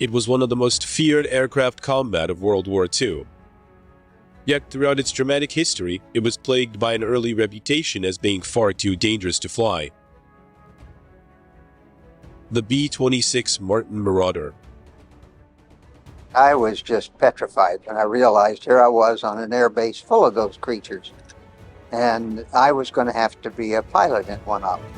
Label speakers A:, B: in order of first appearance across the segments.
A: It was one of the most feared aircraft combat of World War II. Yet throughout its dramatic history, it was plagued by an early reputation as being far too dangerous to fly. The B-26 Martin Marauder.
B: I was just petrified when I realized here I was on an air base full of those creatures, and I was going to have to be a pilot in one of them.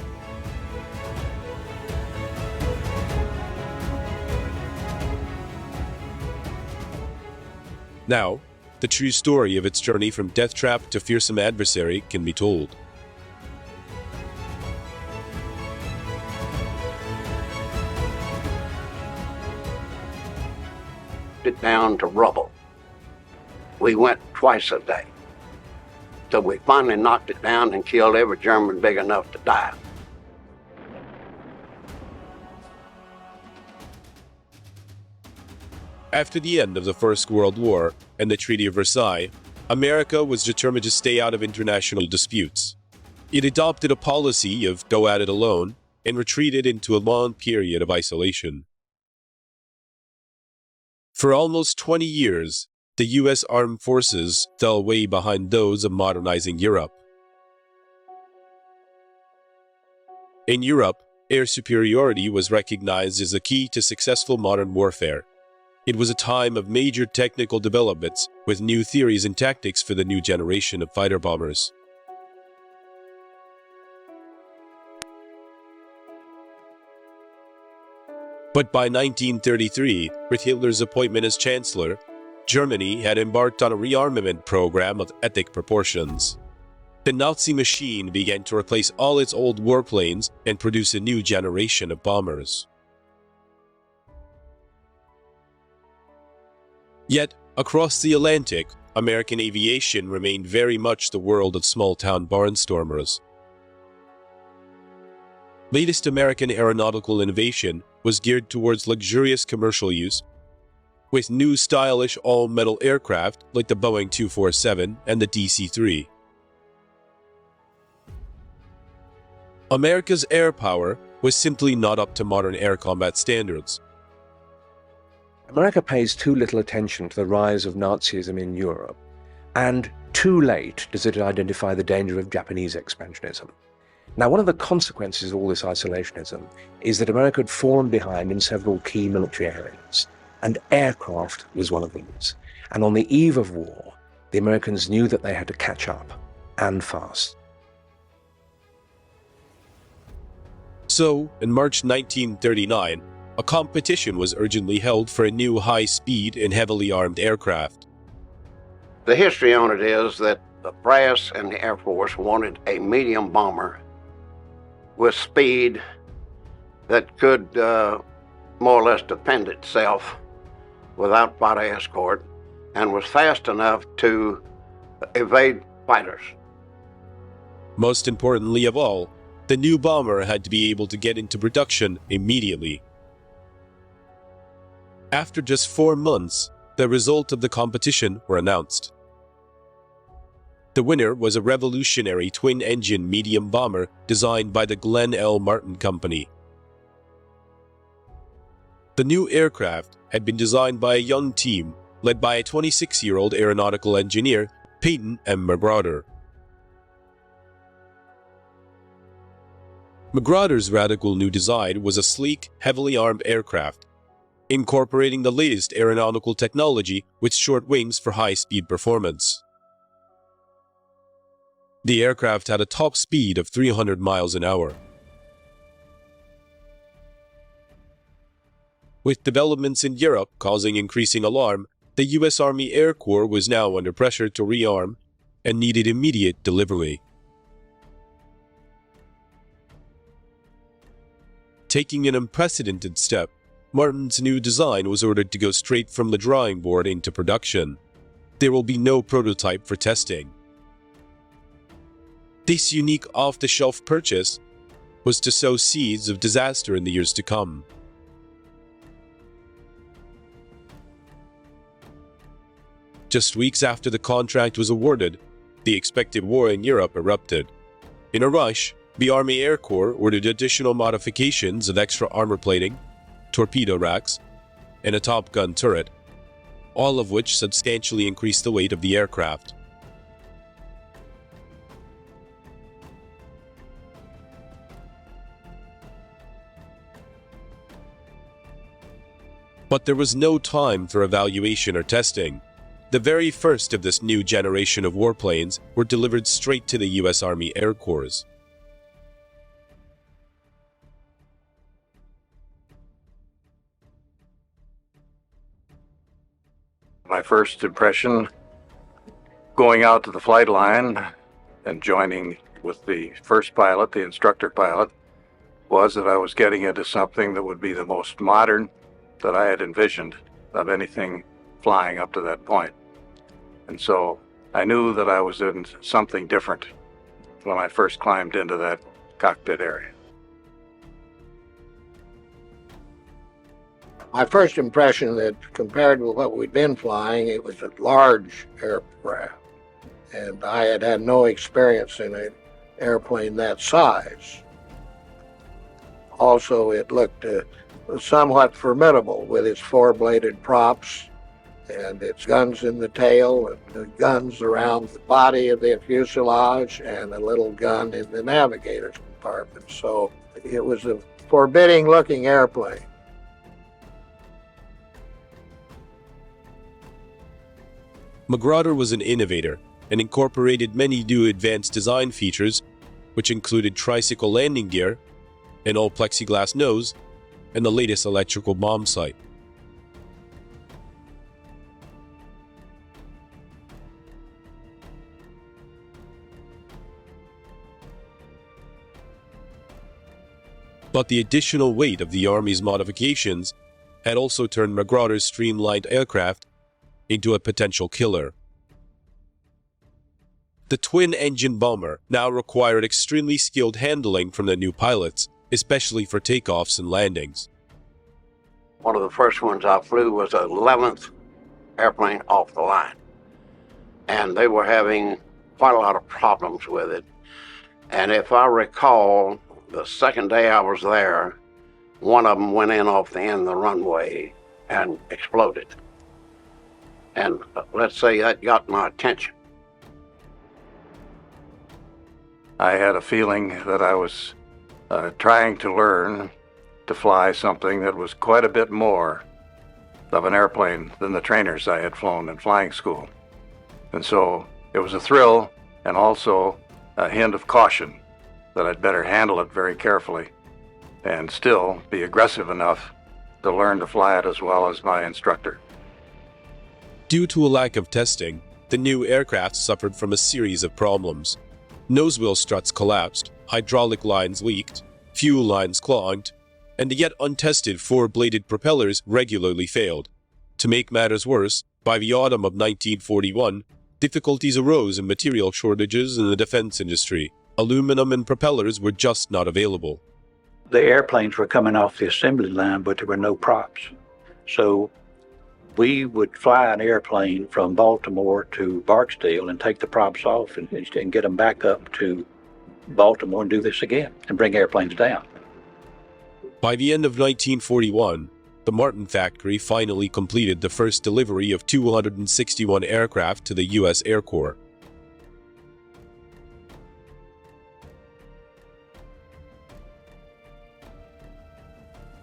A: Now, the true story of its journey from death trap to fearsome adversary can be told.
C: It down to rubble. We went twice a day till we finally knocked it down and killed every German big enough to die.
A: After the end of the First World War and the Treaty of Versailles, America was determined to stay out of international disputes. It adopted a policy of go at it alone and retreated into a long period of isolation. For almost 20 years, the U.S. armed forces fell way behind those of modernizing Europe. In Europe, air superiority was recognized as a key to successful modern warfare. It was a time of major technical developments with new theories and tactics for the new generation of fighter bombers. But by 1933, with Hitler's appointment as Chancellor, Germany had embarked on a rearmament program of epic proportions. The Nazi machine began to replace all its old warplanes and produce a new generation of bombers. Yet, across the Atlantic, American aviation remained very much the world of small-town barnstormers. Latest American aeronautical innovation was geared towards luxurious commercial use, with new stylish all-metal aircraft like the Boeing 247 and the DC-3. America's air power was simply not up to modern air combat standards.
D: America pays too little attention to the rise of Nazism in Europe, and too late does it identify the danger of Japanese expansionism. Now, one of the consequences of all this isolationism is that America had fallen behind in several key military areas, and aircraft was one of these. And on the eve of war, the Americans knew that they had to catch up, and fast.
A: So, in March 1939, a competition was urgently held for a new high-speed and heavily armed aircraft.
C: The history on it is that the brass and the Air Force wanted a medium bomber with speed that could more or less defend itself without fighter escort and was fast enough to evade fighters.
A: Most importantly of all, the new bomber had to be able to get into production immediately. After just 4 months, the results of the competition were announced. The winner was a revolutionary twin-engine medium bomber designed by the Glenn L. Martin Company. The new aircraft had been designed by a young team led by a 26-year-old aeronautical engineer, Peyton M. Marauder. Marauder's radical new design was a sleek, heavily armed aircraft, incorporating the latest aeronautical technology with short wings for high-speed performance. The aircraft had a top speed of 300 miles an hour. With developments in Europe causing increasing alarm, the U.S. Army Air Corps was now under pressure to rearm and needed immediate delivery. Taking an unprecedented step, Martin's new design was ordered to go straight from the drawing board into production. There will be no prototype for testing. This unique off-the-shelf purchase was to sow seeds of disaster in the years to come. Just weeks after the contract was awarded, the expected war in Europe erupted. In a rush, the Army Air Corps ordered additional modifications of extra armor plating, torpedo racks, and a Top Gun turret, all of which substantially increased the weight of the aircraft. But there was no time for evaluation or testing. The very first of this new generation of warplanes were delivered straight to the U.S. Army Air Corps.
E: My first impression going out to the flight line and joining with the first pilot, the instructor pilot, was that I was getting into something that would be the most modern that I had envisioned of anything flying up to that point. And so I knew that I was in something different when I first climbed into that cockpit area.
F: My first impression that compared with what we'd been flying, it was a large aircraft. And I had had no experience in an airplane that size. Also, it looked somewhat formidable with its four-bladed props and its guns in the tail and the guns around the body of the fuselage and a little gun in the navigator's compartment. So it was a forbidding-looking airplane.
A: Marauder was an innovator and incorporated many new advanced design features, which included tricycle landing gear, an all-plexiglass nose, and the latest electrical bomb sight. But the additional weight of the Army's modifications had also turned Marauder's streamlined aircraft into a potential killer. The twin-engine bomber now required extremely skilled handling from the new pilots, especially for takeoffs and landings.
C: One of the first ones I flew was the 11th airplane off the line. And they were having quite a lot of problems with it. And if I recall, the second day I was there, one of them went in off the end of the runway and exploded. And let's say that got my attention.
E: I had a feeling that I was trying to learn to fly something that was quite a bit more of an airplane than the trainers I had flown in flying school. And so it was a thrill and also a hint of caution that I'd better handle it very carefully and still be aggressive enough to learn to fly it as well as my instructor.
A: Due to a lack of testing, the new aircraft suffered from a series of problems. Nosewheel struts collapsed, hydraulic lines leaked, fuel lines clogged, and the yet untested four-bladed propellers regularly failed. To make matters worse, by the autumn of 1941, difficulties arose in material shortages in the defense industry. Aluminum and propellers were just not available.
G: The airplanes were coming off the assembly line, but there were no props. So we would fly an airplane from Baltimore to Barksdale and take the props off and get them back up to Baltimore and do this again and bring airplanes down.
A: By the end of 1941, the Martin factory finally completed the first delivery of 261 aircraft to the U.S. Air Corps.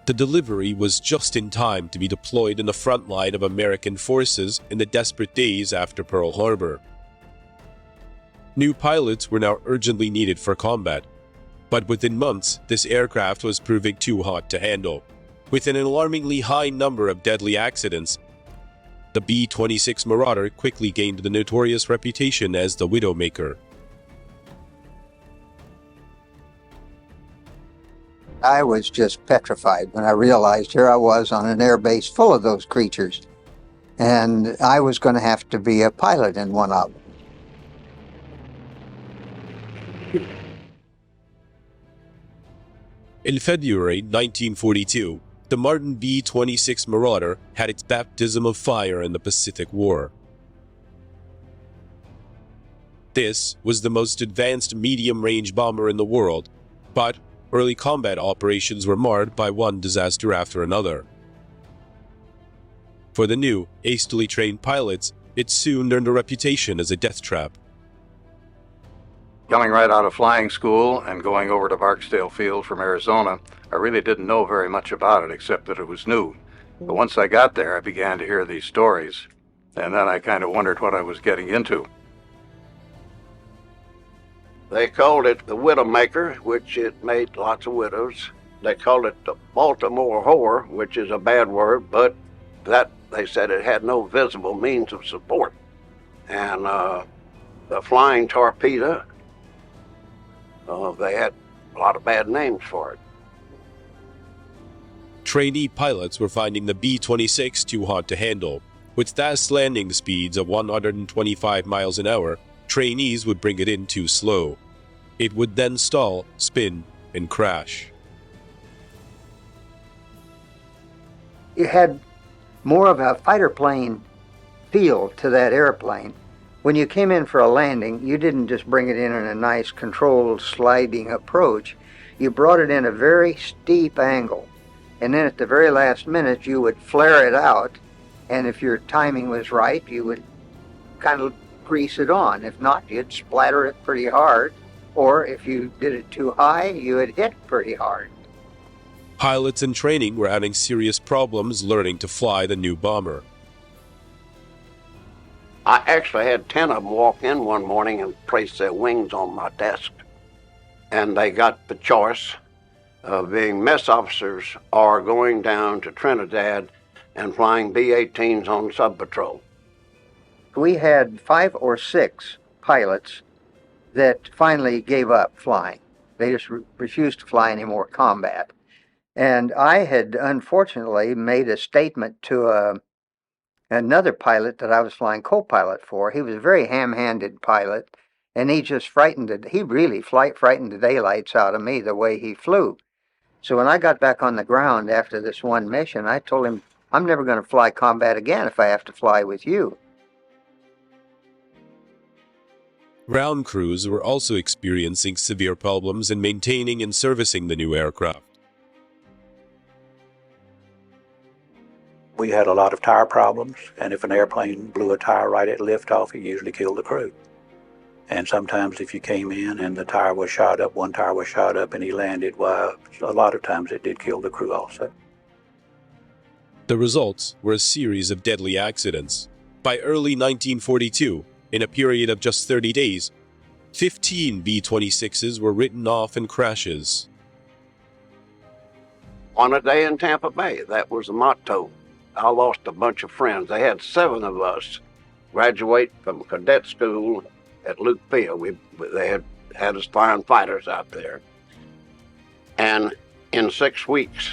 A: The delivery was just in time to be deployed in the front line of American forces in the desperate days after Pearl Harbor. New pilots were now urgently needed for combat, but within months, this aircraft was proving too hot to handle. With an alarmingly high number of deadly accidents, the B-26 Marauder quickly gained the notorious reputation as the Widowmaker.
B: I was just petrified when I realized here I was on an air base full of those creatures, and I was going to have to be a pilot in one of them.
A: In February 1942, the Martin B-26 Marauder had its baptism of fire in the Pacific War. This was the most advanced medium-range bomber in the world, but early combat operations were marred by one disaster after another. For the new, hastily trained pilots, it soon earned a reputation as a death trap.
E: Coming right out of flying school and going over to Barksdale Field from Arizona, I really didn't know very much about it except that it was new. But once I got there, I began to hear these stories, and then I kind of wondered what I was getting into.
C: They called it the Widowmaker, which it made lots of widows. They called it the Baltimore whore, which is a bad word, but that they said it had no visible means of support. And the Flying Torpedo, they had a lot of bad names for it.
A: Trainee pilots were finding the B-26 too hot to handle. With fast landing speeds of 125 miles an hour, trainees would bring it in too slow. It would then stall, spin, and crash.
B: You had more of a fighter plane feel to that airplane. When you came in for a landing, you didn't just bring it in a nice controlled sliding approach. You brought it in a very steep angle. And then at the very last minute, you would flare it out. And if your timing was right, you would kind of grease it on. If not, you'd splatter it pretty hard. Or if you did it too high, you would hit pretty hard.
A: Pilots in training were having serious problems learning to fly the new bomber.
C: I actually had 10 of them walk in one morning and place their wings on my desk. And they got the choice of being mess officers or going down to Trinidad and flying B-18s on sub-patrol.
B: We had 5 or 6 pilots that finally gave up flying. They just refused to fly any more combat. And I had unfortunately made a statement to another pilot that I was flying co-pilot for. He was a very ham-handed pilot, and he really frightened the daylights out of me the way he flew. So when I got back on the ground after this one mission, I told him, I'm never going to fly combat again if I have to fly with you.
A: Ground crews were also experiencing severe problems in maintaining and servicing the new aircraft.
G: We had a lot of tire problems, and if an airplane blew a tire right at liftoff, it usually killed the crew. And sometimes if you came in and the tire was shot up, one tire was shot up and he landed, well, a lot of times it did kill the crew also.
A: The results were a series of deadly accidents. By early 1942, in a period of just 30 days, 15 B-26s were written off in crashes.
C: On a day in Tampa Bay, that was the motto. I lost a bunch of friends. They had 7 of us graduate from cadet school at Luke Field. They had us flying fighters out there. And in 6 weeks,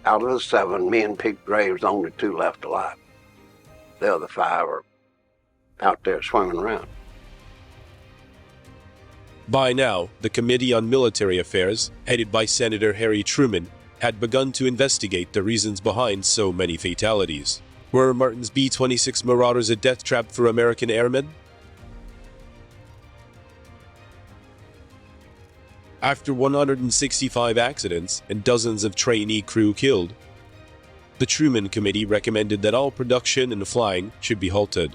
C: out of the 7, me and Pete Graves, only 2 left alive. The other 5 are out there swimming around.
A: By now, the Committee on Military Affairs, headed by Senator Harry Truman, had begun to investigate the reasons behind so many fatalities. Were Martin's B-26 Marauders a death trap for American airmen? After 165 accidents and dozens of trainee crew killed, the Truman Committee recommended that all production and flying should be halted.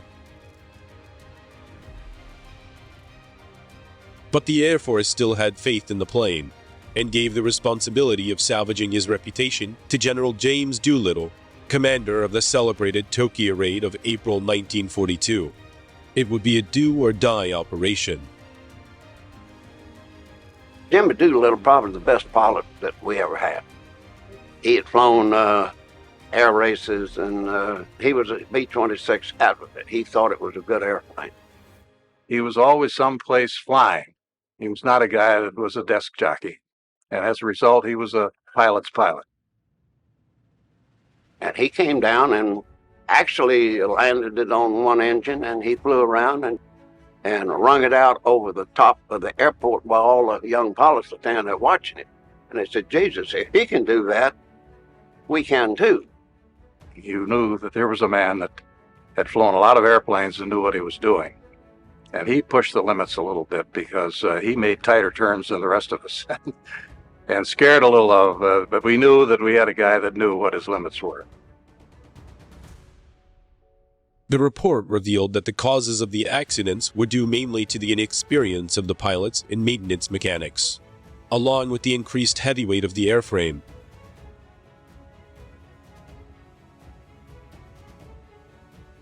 A: But the Air Force still had faith in the plane and gave the responsibility of salvaging his reputation to General James Doolittle, commander of the celebrated Tokyo raid of April 1942. It would be a do-or-die operation.
C: Jimmy Doolittle probably the best pilot that we ever had. He had flown air races, and he was a B-26 advocate. He thought it was a good airplane.
E: He was always someplace flying. He was not a guy that was a desk jockey. And as a result, he was a pilot's pilot.
C: And he came down and actually landed it on one engine, and he flew around and wrung it out over the top of the airport while all the young pilots were standing there watching it. And they said, Jesus, if he can do that, we can too.
E: You knew that there was a man that had flown a lot of airplanes and knew what he was doing. And he pushed the limits a little bit because he made tighter turns than the rest of us and scared a little but we knew that we had a guy that knew what his limits were.
A: The report revealed that the causes of the accidents were due mainly to the inexperience of the pilots and maintenance mechanics, along with the increased heavy weight of the airframe.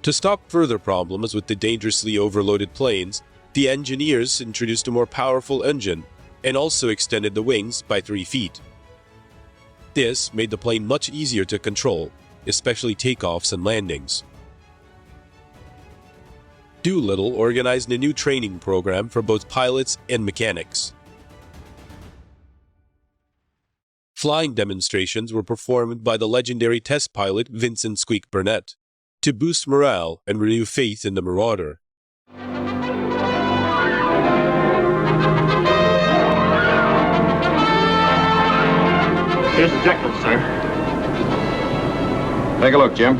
A: To stop further problems with the dangerously overloaded planes, the engineers introduced a more powerful engine and also extended the wings by 3 feet. This made the plane much easier to control, especially takeoffs and landings. Doolittle organized a new training program for both pilots and mechanics. Flying demonstrations were performed by the legendary test pilot Vincent Squeak Burnett to boost morale and renew faith in the Marauder.
H: Here's the checklist, sir.
I: Take a look, Jim.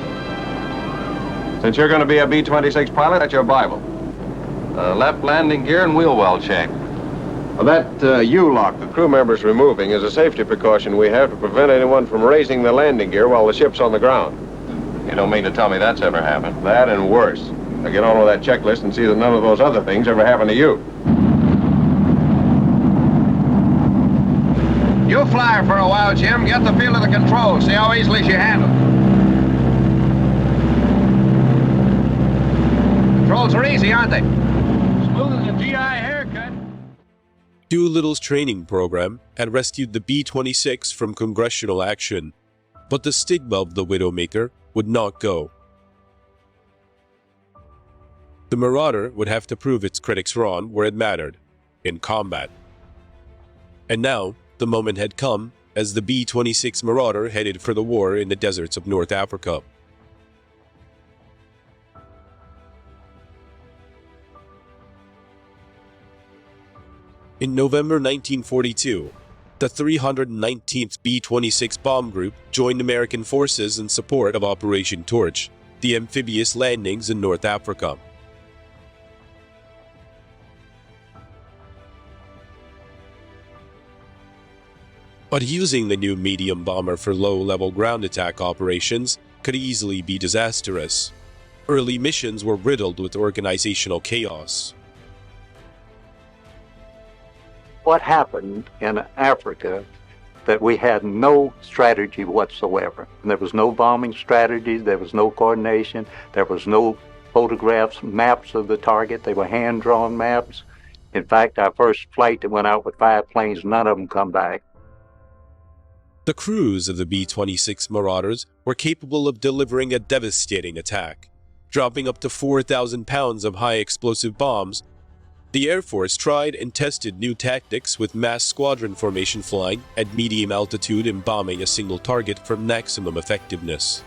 I: Since you're going to be a B-26 pilot, that's your Bible. Left landing gear and wheel well check. Well, that U-lock the crew member's removing is a safety precaution we have to prevent anyone from raising the landing gear while the ship's on the ground. You don't mean to tell me that's ever happened? That and worse. Now get on with that checklist and see that none of those other things ever happen to you.
C: You fly her for a while, Jim. Get the feel of the controls. See how easily she handles. Controls are easy, aren't they?
H: Smooth as a GI haircut.
A: Doolittle's training program had rescued the B-26 from congressional action, but the stigma of the Widowmaker would not go. The Marauder would have to prove its critics wrong where it mattered, in combat. And now, the moment had come as the B-26 Marauder headed for the war in the deserts of North Africa. In November 1942, the 319th B-26 Bomb Group joined American forces in support of Operation Torch, the amphibious landings in North Africa. But using the new medium bomber for low-level ground attack operations could easily be disastrous. Early missions were riddled with organizational chaos.
G: What happened in Africa that we had no strategy whatsoever. There was no bombing strategy, there was no coordination, there was no photographs, maps of the target. They were hand-drawn maps. In fact, our first flight that went out with 5 planes, none of them come back.
A: The crews of the B-26 Marauders were capable of delivering a devastating attack, dropping up to 4,000 pounds of high-explosive bombs. The Air Force tried and tested new tactics with mass squadron formation flying at medium altitude and bombing a single target for maximum effectiveness.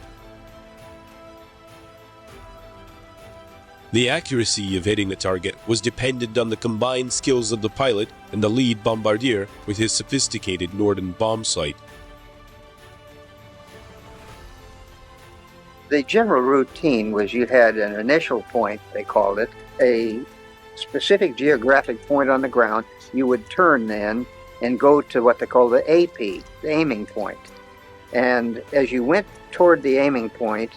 A: The accuracy of hitting the target was dependent on the combined skills of the pilot and the lead bombardier with his sophisticated Norden bomb sight.
B: The general routine was you had an initial point, they called it, a specific geographic point on the ground. You would turn then and go to what they call the AP, the aiming point. And as you went toward the aiming point,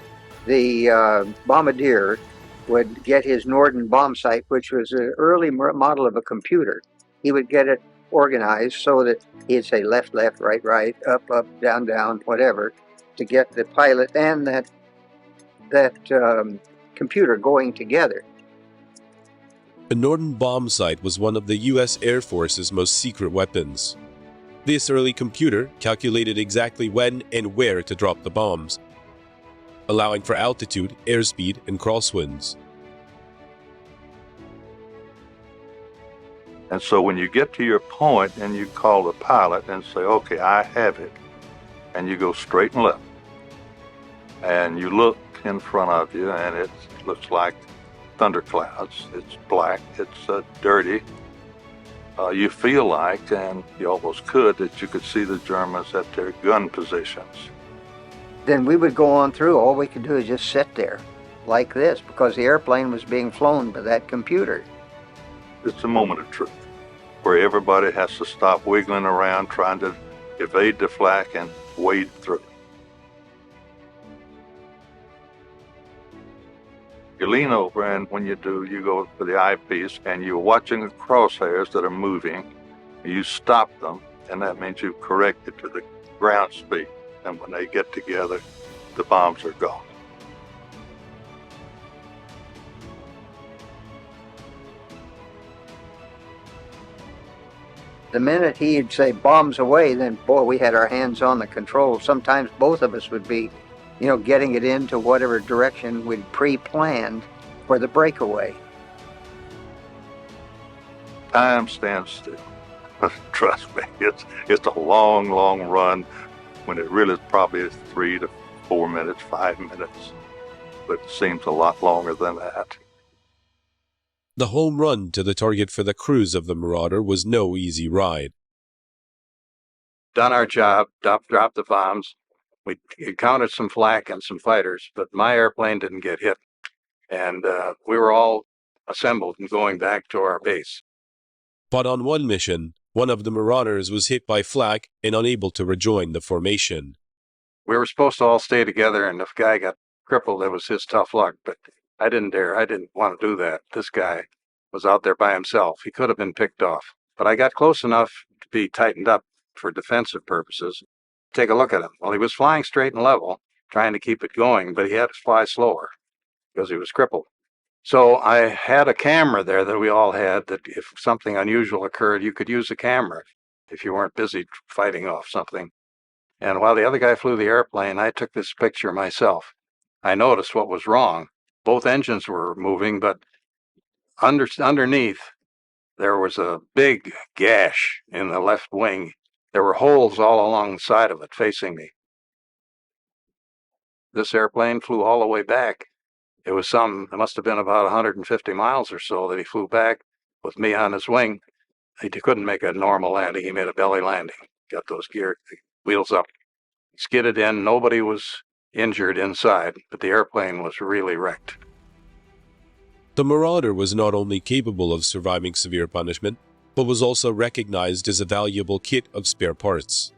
B: the bombardier would get his Norden bomb sight, which was an early model of a computer. He would get it organized so that he'd say left, left, right, right, up, up, down, down, whatever, to get the pilot and that computer going together.
A: The Norden bomb sight was one of the U.S. Air Force's most secret weapons. This early computer calculated exactly when and where to drop the bombs, allowing for altitude, airspeed, and crosswinds.
E: And so when you get to your point and you call the pilot and say, okay, I have it, and you go straight and left, and you look in front of you and it looks like thunderclouds, it's black, it's dirty, you feel like, and you almost could, that you could see the Germans at their gun positions.
B: Then we would go on through. All we could do is just sit there like this because the airplane was being flown by that computer.
E: It's a moment of truth where everybody has to stop wiggling around trying to evade the flak and wade through. You lean over, and when you do, you go for the eyepiece, and you're watching the crosshairs that are moving. You stop them, and that means you've corrected to the ground speed. And when they get together, the bombs are gone.
B: The minute he'd say bombs away, then boy, we had our hands on the controls. Sometimes both of us would be, getting it into whatever direction we'd pre-planned for the breakaway.
E: Time stands still. Trust me, it's a long, long run when it really probably is 3 to 4 minutes, 5 minutes. But it seems a lot longer than that.
A: The home run to the target for the crews of the Marauder was no easy ride.
E: Done our job, dropped the bombs. We encountered some flak and some fighters, but my airplane didn't get hit. And we were all assembled and going back to our base.
A: But on one mission, one of the Marauders was hit by flak and unable to rejoin the formation.
E: We were supposed to all stay together, and if a guy got crippled, it was his tough luck, but I didn't dare. I didn't want to do that. This guy was out there by himself. He could have been picked off. But I got close enough to be tightened up for defensive purposes. Take a look at him. Well, he was flying straight and level, trying to keep it going, but he had to fly slower because he was crippled. So I had a camera there that we all had, that if something unusual occurred, you could use the camera if you weren't busy fighting off something. And while the other guy flew the airplane, I took this picture myself. I noticed what was wrong. Both engines were moving, but underneath, there was a big gash in the left wing. There were holes all along the side of it facing me. This airplane flew all the way back. It must have been about 150 miles or so that he flew back with me on his wing. He couldn't make a normal landing. He made a belly landing. Got those wheels up. Skidded in. Nobody was injured inside, but the airplane was really wrecked.
A: The Marauder was not only capable of surviving severe punishment, but was also recognized as a valuable kit of spare parts.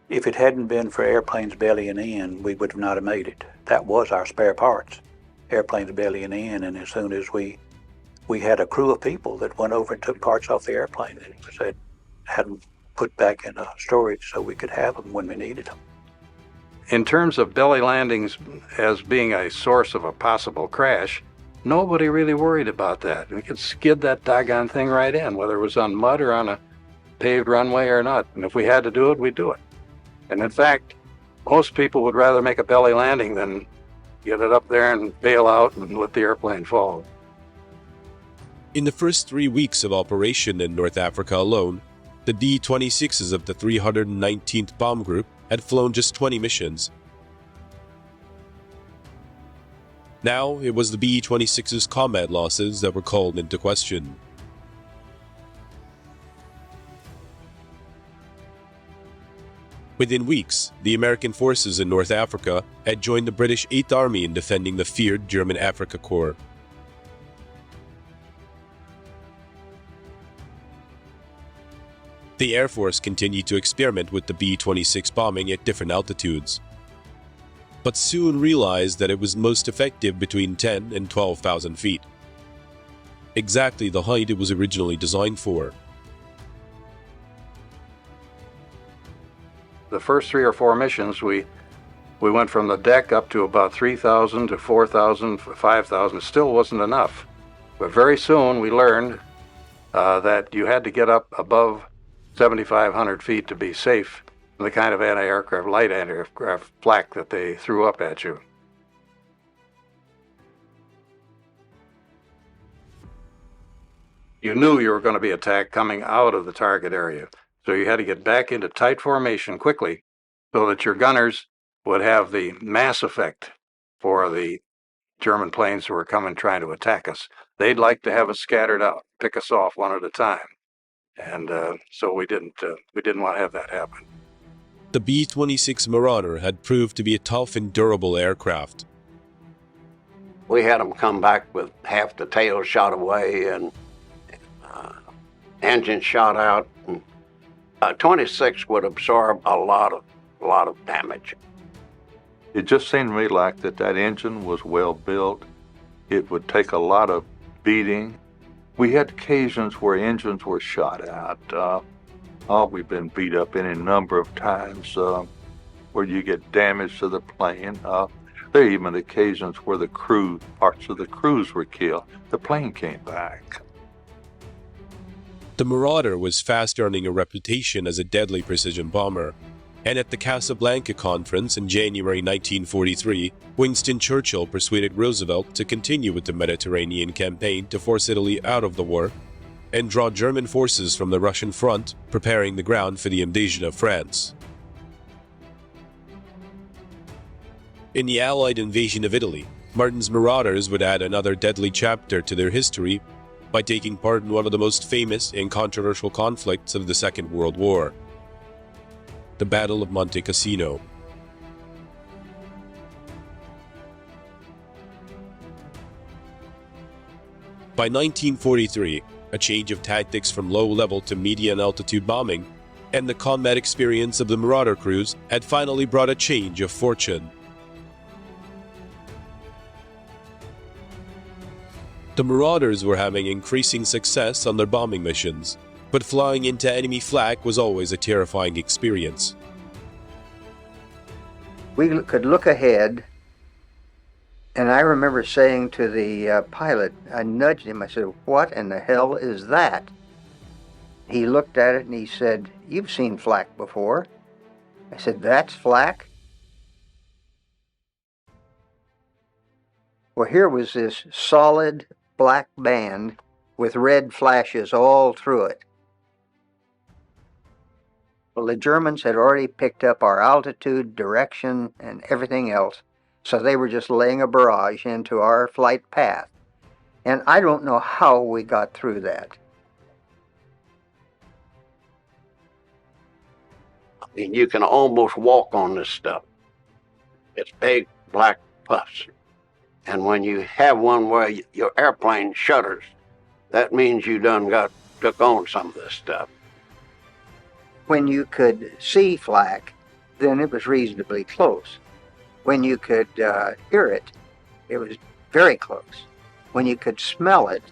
G: If it hadn't been for airplanes bellying in, we would not have made it. That was our spare parts. Airplanes bellying in, and as soon as we had a crew of people that went over and took parts off the airplane and had them put back in storage so we could have them when we needed them.
E: In terms of belly landings as being a source of a possible crash, nobody really worried about that. We could skid that doggone thing right in, whether it was on mud or on a paved runway or not. And if we had to do it, we'd do it. And in fact, most people would rather make a belly landing than get it up there and bail out and let the airplane fall.
A: In the first 3 weeks of operation in North Africa alone, the B-26s of the 319th Bomb Group had flown just 20 missions. Now it was the B-26's combat losses that were called into question. Within weeks, the American forces in North Africa had joined the British 8th Army in defending the feared German Afrika Korps. The Air Force continued to experiment with the B-26 bombing at different altitudes, but soon realized that it was most effective between 10 and 12,000 feet, exactly the height it was originally designed for.
E: The first 3 or 4 missions, we went from the deck up to about 3,000 to 4,000, 5,000. It still wasn't enough. But very soon we learned that you had to get up above 7,500 feet to be safe from the kind of light anti-aircraft flak that they threw up at you. You knew you were going to be attacked coming out of the target area. So you had to get back into tight formation quickly so that your gunners would have the mass effect for the German planes who were coming trying to attack us. They'd like to have us scattered out, pick us off one at a time. And so we didn't want to have that happen.
A: The B-26 Marauder had proved to be a tough and durable aircraft.
C: We had them come back with half the tail shot away and engine shot out. And 26 would absorb a lot of damage.
E: It just seemed to me like that engine was well built,
J: It would take a lot of beating. We had occasions where engines were shot at. We've been beat up any number of times where you get damage to the plane. There are even occasions where parts of the crews were killed. The plane came back.
A: The Marauder was fast earning a reputation as a deadly precision bomber, and at the Casablanca Conference in January 1943, Winston Churchill persuaded Roosevelt to continue with the Mediterranean campaign to force Italy out of the war and draw German forces from the Russian front, preparing the ground for the invasion of France. In the Allied invasion of Italy, Martin's Marauders would add another deadly chapter to their history by taking part in one of the most famous and controversial conflicts of the Second World War, the Battle of Monte Cassino. By 1943, a change of tactics from low-level to medium-altitude bombing and the combat experience of the Marauder crews had finally brought a change of fortune. The Marauders were having increasing success on their bombing missions, but flying into enemy flak was always a terrifying experience.
B: We could look ahead, and I remember saying to the pilot, I nudged him, I said, "What in the hell is that?" He looked at it and he said, "You've seen flak before." I said, "That's flak?" Well, here was this solid black band with red flashes all through it. Well, the Germans had already picked up our altitude, direction, and everything else, so they were just laying a barrage into our flight path. And I don't know how we got through that.
C: I mean, you can almost walk on this stuff. It's big black puffs. And when you have one where your airplane shudders, that means you done took on some of this stuff.
B: When you could see flak, then it was reasonably close. When you could hear it, it was very close. When you could smell it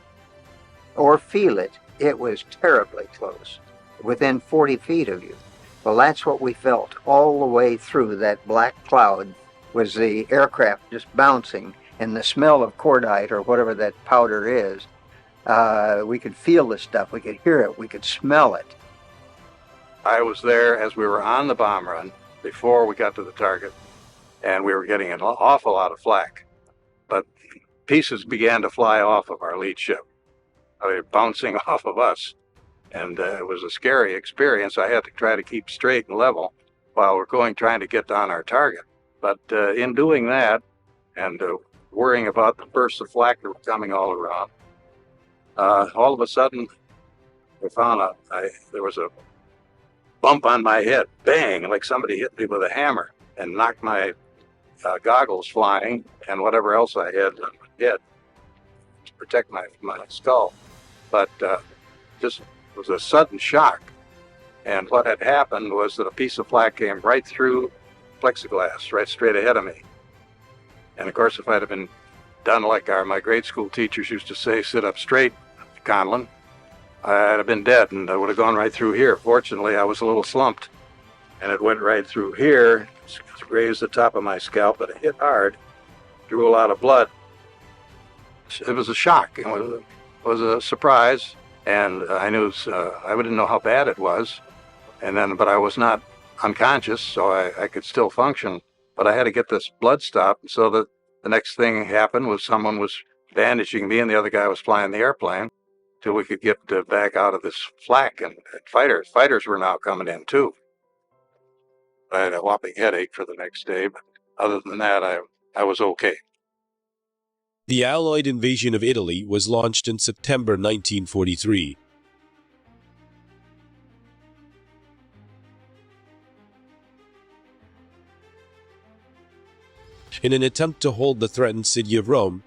B: or feel it, it was terribly close, within 40 feet of you. Well, that's what we felt all the way through that black cloud, was the aircraft just bouncing, and the smell of cordite or whatever that powder is. We could feel the stuff, we could hear it, we could smell it.
E: I was there as we were on the bomb run before we got to the target, and we were getting an awful lot of flak. But pieces began to fly off of our lead ship. They were bouncing off of us, and it was a scary experience. I had to try to keep straight and level while we're trying to get down our target. But in doing that, and worrying about the bursts of flak that were coming all around, all of a sudden, we found there was a bump on my head, bang, like somebody hit me with a hammer and knocked my goggles flying and whatever else I had on my head to protect my skull. But just was a sudden shock. And what had happened was that a piece of flak came right through plexiglass, right straight ahead of me. And of course, if I'd have been done like my grade school teachers used to say, sit up straight, Conlon, I'd have been dead and I would have gone right through here. Fortunately, I was a little slumped and it went right through here, grazed the top of my scalp, but it hit hard, drew a lot of blood. It was a shock. It was a surprise, and I knew I didn't know how bad it was, but I was not unconscious, so I could still function. But I had to get this blood stopped, so that the next thing happened was someone was bandaging me and the other guy was flying the airplane till we could get back out of this flak. And fighters were now coming in too. I had a whopping headache for the next day, but other than that, I was okay.
A: The Allied invasion of Italy was launched in September 1943. In an attempt to hold the threatened city of Rome,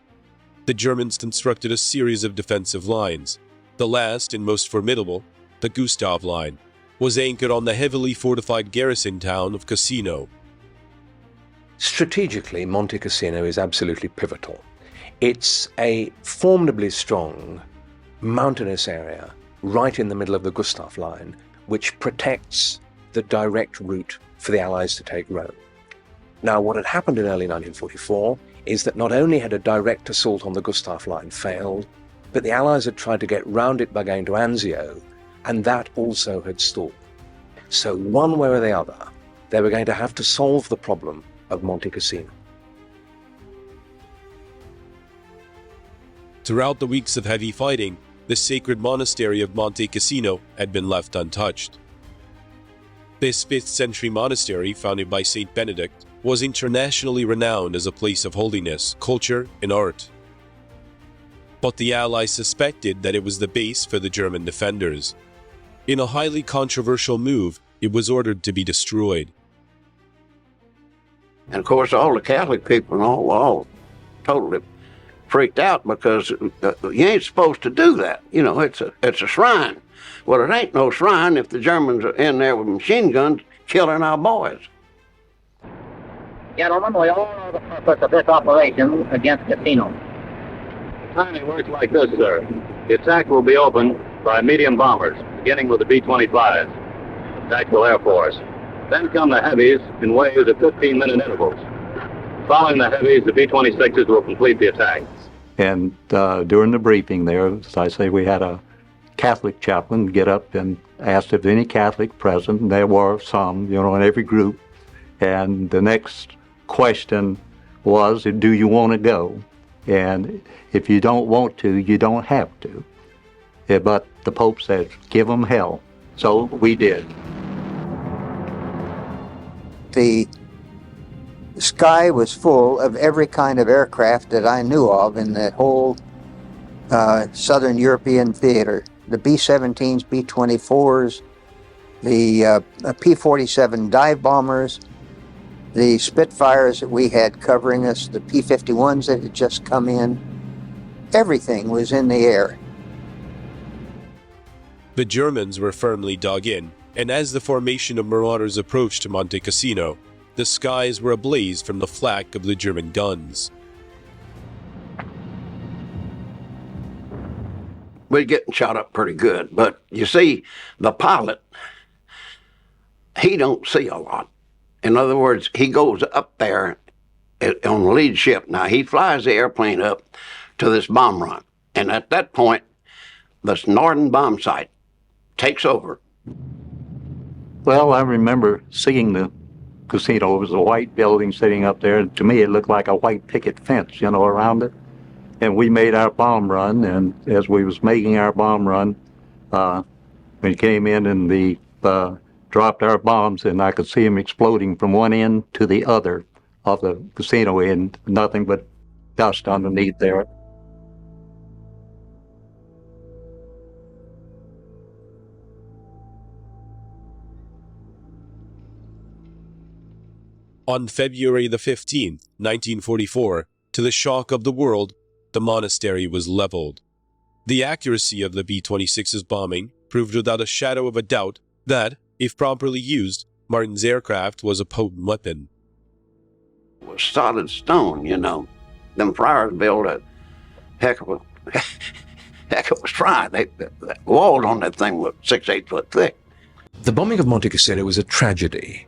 A: the Germans constructed a series of defensive lines. The last and most formidable, the Gustav Line, was anchored on the heavily fortified garrison town of Cassino.
D: Strategically, Monte Cassino is absolutely pivotal. It's a formidably strong mountainous area right in the middle of the Gustav Line, which protects the direct route for the Allies to take Rome. Now, what had happened in early 1944 is that not only had a direct assault on the Gustav Line failed, but the Allies had tried to get round it by going to Anzio, and that also had stalled. So one way or the other, they were going to have to solve the problem of Monte Cassino.
A: Throughout the weeks of heavy fighting, the sacred monastery of Monte Cassino had been left untouched. This 5th century monastery, founded by Saint Benedict, was internationally renowned as a place of holiness, culture, and art. But the Allies suspected that it was the base for the German defenders. In a highly controversial move, it was ordered to be destroyed.
C: And of course, all the Catholic people and all were all totally freaked out because you ain't supposed to do that. You know, it's a shrine. Well, it ain't no shrine if the Germans are in there with machine guns killing our boys.
K: Gentlemen, we all know the purpose of this operation against Cassino.
H: The timing works like this, sir. The attack will be opened by medium bombers, beginning with the B-25s, the Tactical Air Force. Then come the heavies in waves of 15-minute intervals. Following the heavies, the B-26s will complete the attack.
E: And during the briefing there, as I say, we had a Catholic chaplain get up and asked if any Catholic present, and there were some, you know, in every group. And the next question was, do you want to go? And if you don't want to, you don't have to. But the Pope said, give them hell. So we did.
B: The sky was full of every kind of aircraft that I knew of in the whole Southern European theater. The B-17s, B-24s, the P-47 dive bombers, the Spitfires that we had covering us, the P-51s that had just come in. Everything was in the air.
A: The Germans were firmly dug in, and as the formation of marauders approached Monte Cassino, the skies were ablaze from the flak of the German guns.
C: We're getting shot up pretty good, but you see, the pilot, he don't see a lot. In other words, he goes up there on the lead ship. Now, he flies the airplane up to this bomb run, and at that point, this Norden bomb site takes over.
E: Well, I remember seeing the casino. It was a white building sitting up there. To me, it looked like a white picket fence, you know, around it. And we made our bomb run, and as we was making our bomb run, we came in and the dropped our bombs, and I could see them exploding from one end to the other of the casino, and nothing but dust underneath there.
A: On February the 15th, 1944, to the shock of the world, the monastery was leveled. The accuracy of the B-26's bombing proved without a shadow of a doubt that, if properly used, Martin's aircraft was a potent weapon.
C: It was solid stone, you know. Them friars built a heck of a shrine. The walls on that thing were 6-8 foot thick.
D: The bombing of Monte Cassino was a tragedy.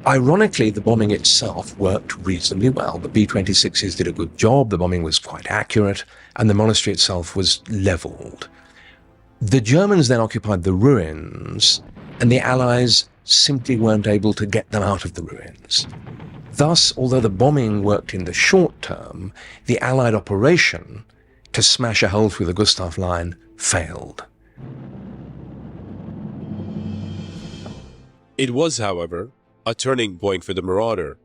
D: Ironically, the bombing itself worked reasonably well. The B-26s did a good job, the bombing was quite accurate, and the monastery itself was leveled. The Germans then occupied the ruins, and the Allies simply weren't able to get them out of the ruins. Thus, although the bombing worked in the short term, the Allied operation to smash a hole through the Gustav Line failed.
A: It was, however, a turning point for the Marauder.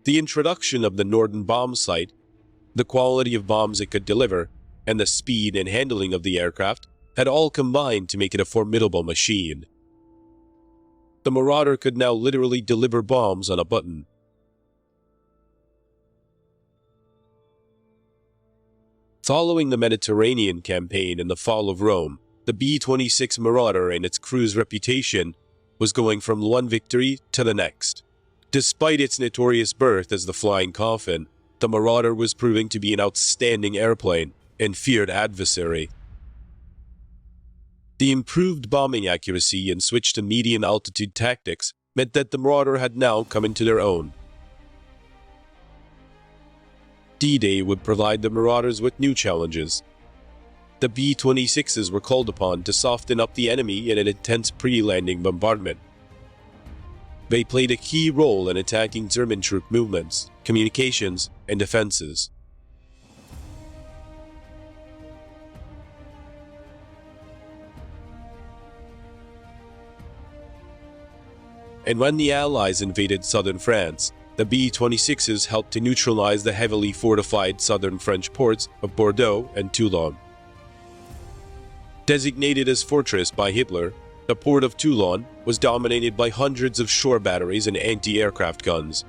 A: The introduction of the Norden bomb sight, the quality of bombs it could deliver, and the speed and handling of the aircraft had all combined to make it a formidable machine. The Marauder could now literally deliver bombs on a button. Following the Mediterranean campaign and the fall of Rome, the B-26 Marauder and its crew's reputation was going from one victory to the next. Despite its notorious birth as the Flying Coffin, the Marauder was proving to be an outstanding airplane and feared adversary. The improved bombing accuracy and switch to medium altitude tactics meant that the Marauder had now come into their own. D-Day would provide the Marauders with new challenges. The B-26s were called upon to soften up the enemy in an intense pre-landing bombardment. They played a key role in attacking German troop movements, communications, and defenses. And when the Allies invaded southern France, the B-26s helped to neutralize the heavily fortified southern French ports of Bordeaux and Toulon. Designated as fortress by Hitler, the port of Toulon was dominated by hundreds of shore batteries and anti-aircraft guns.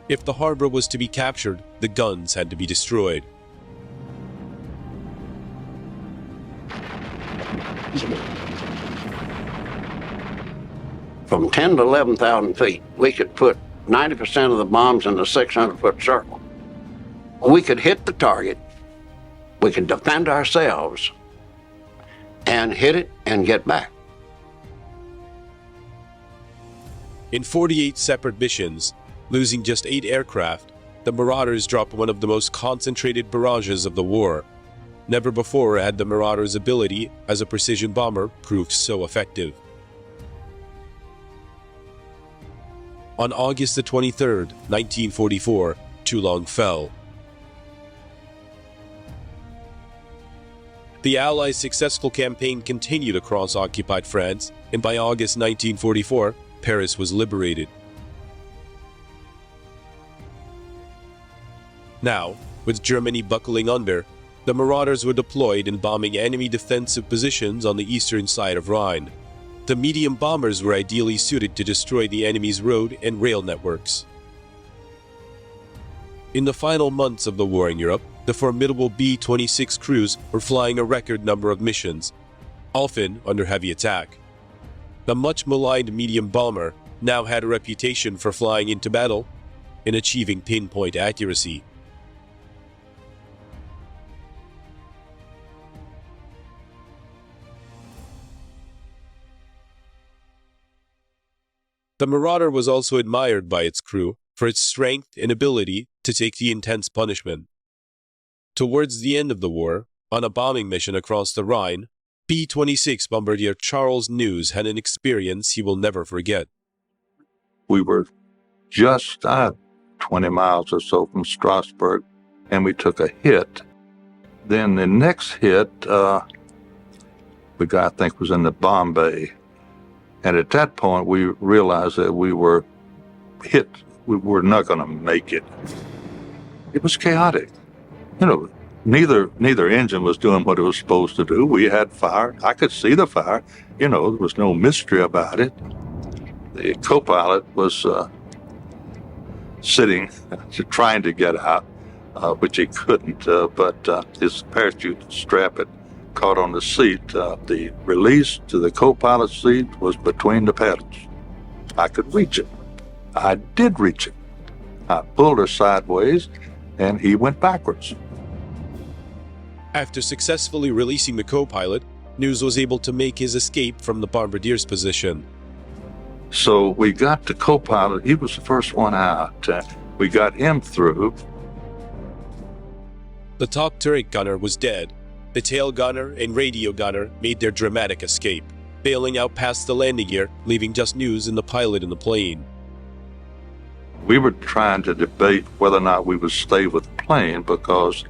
A: If the harbor was to be captured, the guns had to be destroyed.
C: From 10 to 11,000 feet, we could put 90% of the bombs in a 600-foot circle. We could hit the target, we could defend ourselves, and hit it and get back.
A: In 48 separate missions, losing just 8 aircraft, the Marauders dropped one of the most concentrated barrages of the war. Never before had the Marauders' ability as a precision bomber proved so effective. On August the 23rd, 1944, Toulon fell. The Allies' successful campaign continued across occupied France, and by August 1944, Paris was liberated. Now, with Germany buckling under, the Marauders were deployed in bombing enemy defensive positions on the eastern side of Rhine. The medium bombers were ideally suited to destroy the enemy's road and rail networks. In the final months of the war in Europe, the formidable B-26 crews were flying a record number of missions, often under heavy attack. The much maligned medium bomber now had a reputation for flying into battle and achieving pinpoint accuracy. The Marauder was also admired by its crew for its strength and ability to take the intense punishment. Towards the end of the war, on a bombing mission across the Rhine, B-26 bombardier Charles News had an experience he will never forget.
J: We were just 20 miles or so from Strasbourg, and we took a hit. Then the next hit, we got, I think, was in the Bombay. And at that point, we realized that we were hit. We were not going to make it. It was chaotic. You know, neither engine was doing what it was supposed to do. We had fire. I could see the fire. You know, there was no mystery about it. The co-pilot was sitting, trying to get out, which he couldn't, but his parachute strap had caught on the seat. The release to the co-pilot seat was between the pedals. I could reach it. I did reach it. I pulled her sideways, and he went backwards.
A: After successfully releasing the co-pilot, News was able to make his escape from the bombardier's position.
J: So we got the co-pilot. He was the first one out. We got him through.
A: The top turret gunner was dead. The tail gunner and radio gunner made their dramatic escape, bailing out past the landing gear, leaving just News and the pilot in the plane.
J: We were trying to debate whether or not we would stay with the plane because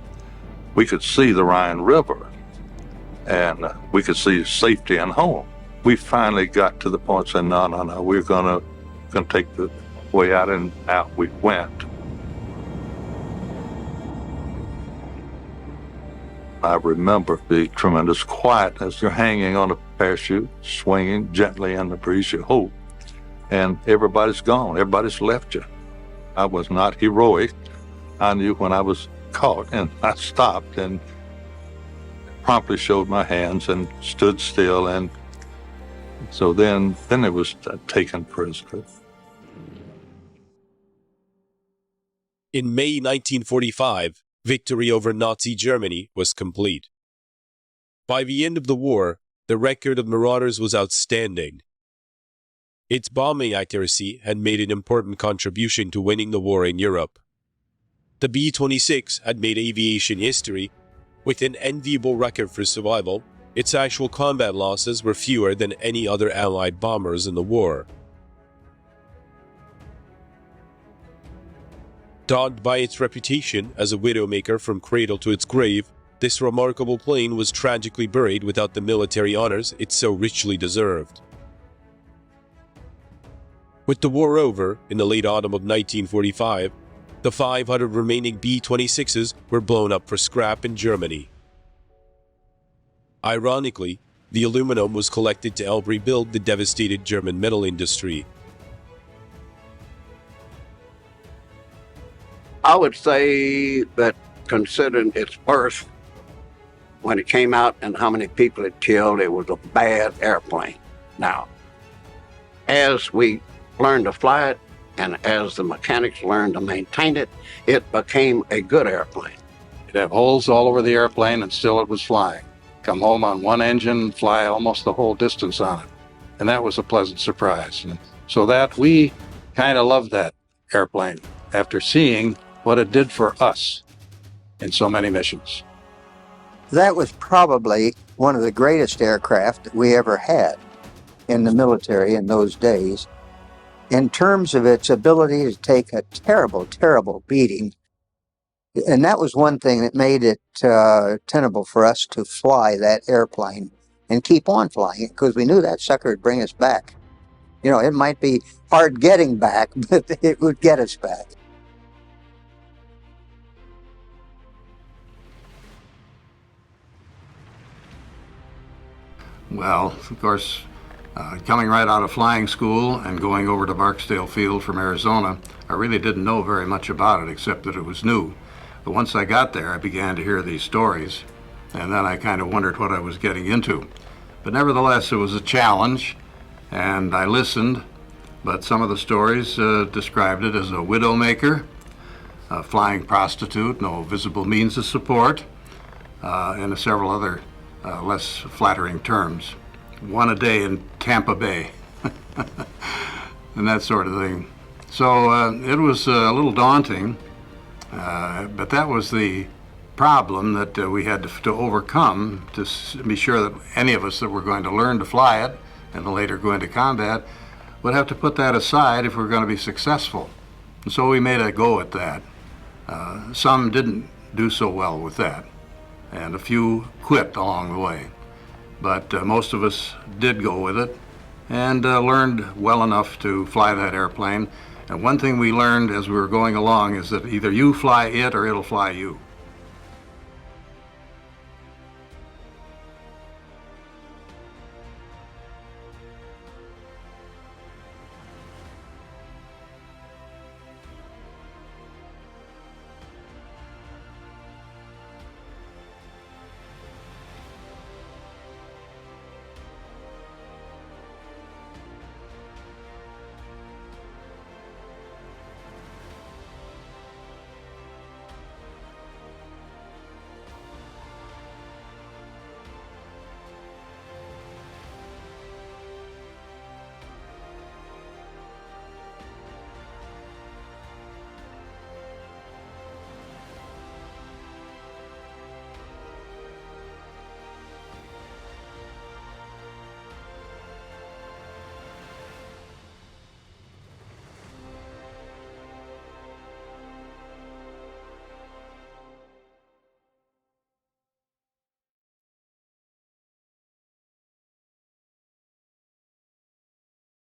J: we could see the Rhine River and we could see safety and home. We finally got to the point saying, no, we're gonna take the way out, and out we went. I remember the tremendous quiet as you're hanging on a parachute, swinging gently in the breeze, you hope, and everybody's gone. Everybody's left you. I was not heroic. I knew when I was caught, and I stopped and promptly showed my hands and stood still, and so then it was taken prisoner.
A: In May 1945, victory over Nazi Germany was complete. By the end of the war, the record of Marauders was outstanding. Its bombing accuracy had made an important contribution to winning the war in Europe. The B-26 had made aviation history. With an enviable record for survival, its actual combat losses were fewer than any other Allied bombers in the war. Dogged by its reputation as a widowmaker from cradle to its grave, this remarkable plane was tragically buried without the military honors it so richly deserved. With the war over, in the late autumn of 1945, the 500 remaining B-26s were blown up for scrap in Germany. Ironically, the aluminum was collected to help rebuild the devastated German metal industry.
C: I would say that considering its birth, when it came out and how many people it killed, it was a bad airplane. Now, as we learned to fly it and as the mechanics learned to maintain it, it became a good airplane.
E: It'd have holes all over the airplane and still it was flying. Come home on one engine, fly almost the whole distance on it. And that was a pleasant surprise. And so that we kind of loved that airplane after seeing what it did for us in so many missions.
B: That was probably one of the greatest aircraft that we ever had in the military in those days. In terms of its ability to take a terrible, terrible beating. And that was one thing that made it tenable for us to fly that airplane and keep on flying it, because we knew that sucker would bring us back. You know, it might be hard getting back, but it would get us back.
E: Well, of course, coming right out of flying school and going over to Barksdale Field from Arizona, I really didn't know very much about it except that it was new. But once I got there, I began to hear these stories, and then I kind of wondered what I was getting into. But nevertheless, it was a challenge, and I listened, but some of the stories described it as a widowmaker, a flying prostitute, no visible means of support, and several other less flattering terms. One a day in Tampa Bay, and that sort of thing. So it was a little daunting, but that was the problem that we had to overcome to be sure that any of us that were going to learn to fly it and later go into combat would have to put that aside if we're going to be successful. And so we made a go at that. Some didn't do so well with that, and a few quit along the way. But most of us did go with it and learned well enough to fly that airplane. And one thing we learned as we were going along is that either you fly it or it'll fly you.